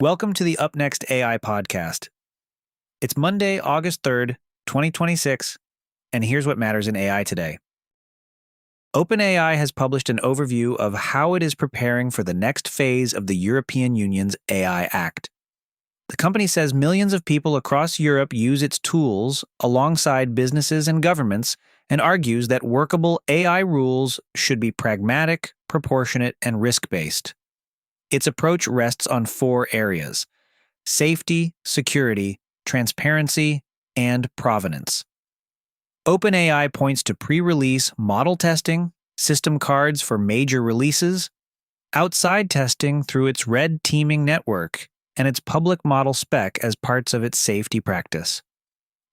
Welcome to the Up Next AI podcast. It's Monday, August 3rd, 2026, and here's what matters in AI today. OpenAI has published an overview of how it is preparing for the next phase of the European Union's AI Act. The company says millions of people across Europe use its tools alongside businesses and governments and argues that workable AI rules should be pragmatic, proportionate, and risk-based. Its approach rests on four areas: safety, security, transparency, and provenance. OpenAI points to pre-release model testing, system cards for major releases, outside testing through its red teaming network, and its public model spec as parts of its safety practice.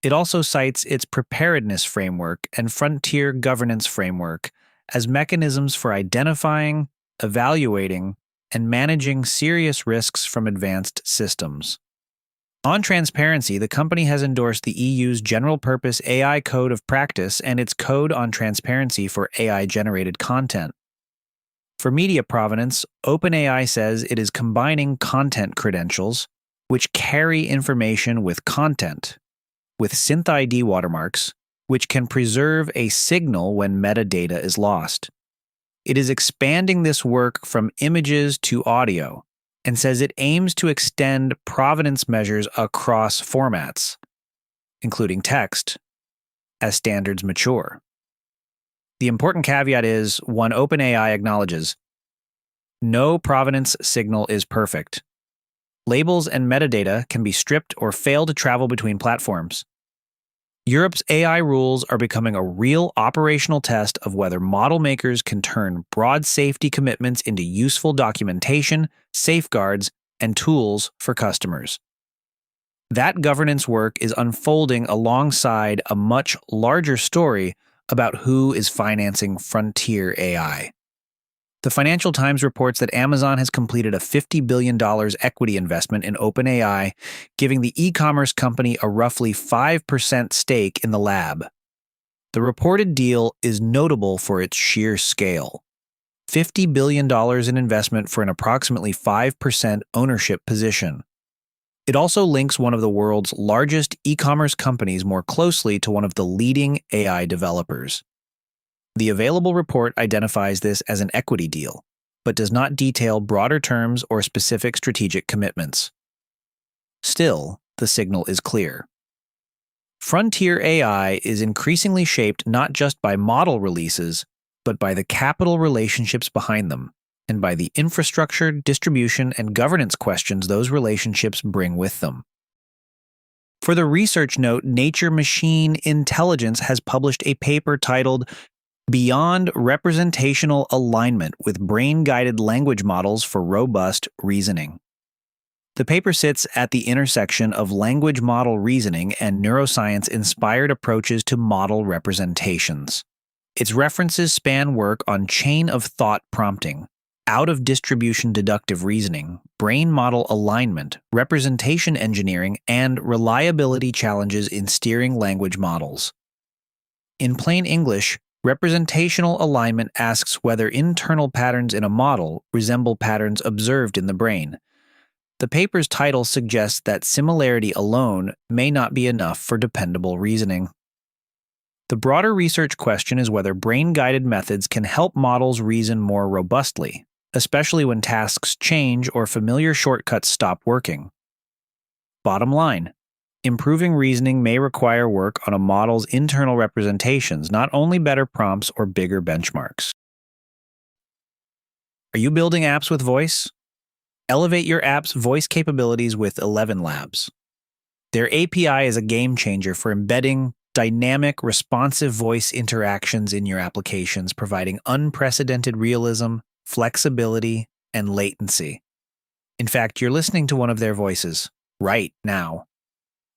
It also cites its preparedness framework and frontier governance framework as mechanisms for identifying, evaluating, and managing serious risks from advanced systems. On transparency, the company has endorsed the EU's general-purpose AI Code of Practice and its Code on Transparency for AI-generated content. For media provenance, OpenAI says it is combining content credentials, which carry information with content, with SynthID watermarks, which can preserve a signal when metadata is lost. It is expanding this work from images to audio and says it aims to extend provenance measures across formats, including text, as standards mature. The important caveat is one OpenAI acknowledges: no provenance signal is perfect. Labels and metadata can be stripped or fail to travel between platforms. Europe's AI rules are becoming a real operational test of whether model makers can turn broad safety commitments into useful documentation, safeguards, and tools for customers. That governance work is unfolding alongside a much larger story about who is financing frontier AI. The Financial Times reports that Amazon has completed a $50 billion equity investment in OpenAI, giving the e-commerce company a roughly 5% stake in the lab. The reported deal is notable for its sheer scale: $50 billion in investment for an approximately 5% ownership position. It also links one of the world's largest e-commerce companies more closely to one of the leading AI developers. The available report identifies this as an equity deal, but does not detail broader terms or specific strategic commitments. Still, the signal is clear. Frontier AI is increasingly shaped not just by model releases, but by the capital relationships behind them, and by the infrastructure, distribution, and governance questions those relationships bring with them. For the research note, Nature Machine Intelligence has published a paper titled Beyond Representational Alignment with Brain-Guided Language Models for Robust Reasoning. The paper sits at the intersection of language model reasoning and neuroscience-inspired approaches to model representations. Its references span work on chain-of-thought prompting, out-of-distribution deductive reasoning, brain model alignment, representation engineering, and reliability challenges in steering language models. In plain English, representational alignment asks whether internal patterns in a model resemble patterns observed in the brain. The paper's title suggests that similarity alone may not be enough for dependable reasoning. The broader research question is whether brain-guided methods can help models reason more robustly, especially when tasks change or familiar shortcuts stop working. Bottom line: improving reasoning may require work on a model's internal representations, not only better prompts or bigger benchmarks. Are you building apps with voice? Elevate your app's voice capabilities with 11 Labs. Their API is a game changer for embedding dynamic, responsive voice interactions in your applications, providing unprecedented realism, flexibility, and latency. In fact, you're listening to one of their voices right now.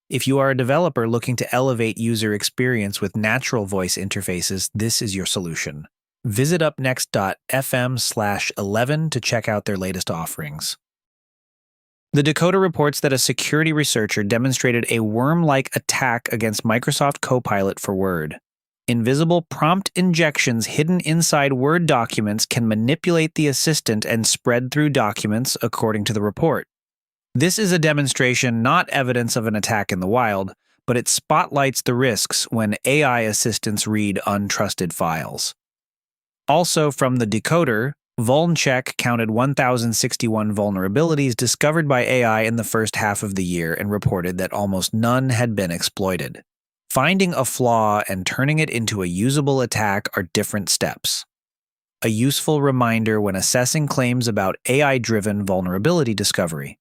If you are a developer looking to elevate user experience with natural voice interfaces, this is your solution. Visit upnext.fm/11 to check out their latest offerings. The Dakota reports that a security researcher demonstrated a worm-like attack against Microsoft Copilot for Word. Invisible prompt injections hidden inside Word documents can manipulate the assistant and spread through documents, according to the report. This is a demonstration, not evidence of an attack in the wild, but it spotlights the risks when AI assistants read untrusted files. Also from the decoder, VulnCheck counted 1,061 vulnerabilities discovered by AI in the first half of the year and reported that almost none had been exploited. Finding a flaw and turning it into a usable attack are different steps. A useful reminder when assessing claims about AI-driven vulnerability discovery.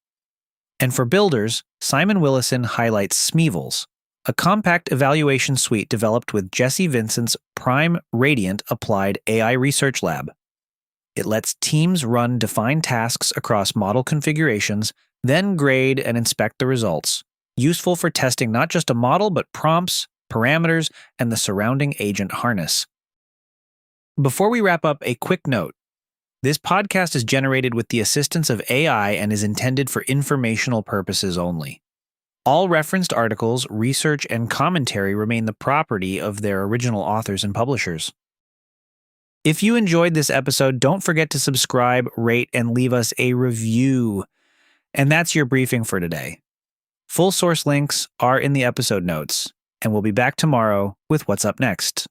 And for builders, Simon Willison highlights Smevals, a compact evaluation suite developed with Jesse Vincent's Prime Radiant Applied AI Research Lab. It lets teams run defined tasks across model configurations, then grade and inspect the results, useful for testing not just a model but prompts, parameters, and the surrounding agent harness. Before we wrap up, a quick note. This podcast is generated with the assistance of AI and is intended for informational purposes only. All referenced articles, research, and commentary remain the property of their original authors and publishers. If you enjoyed this episode, don't forget to subscribe, rate, and leave us a review. And that's your briefing for today. Full source links are in the episode notes, and we'll be back tomorrow with What's Up Next.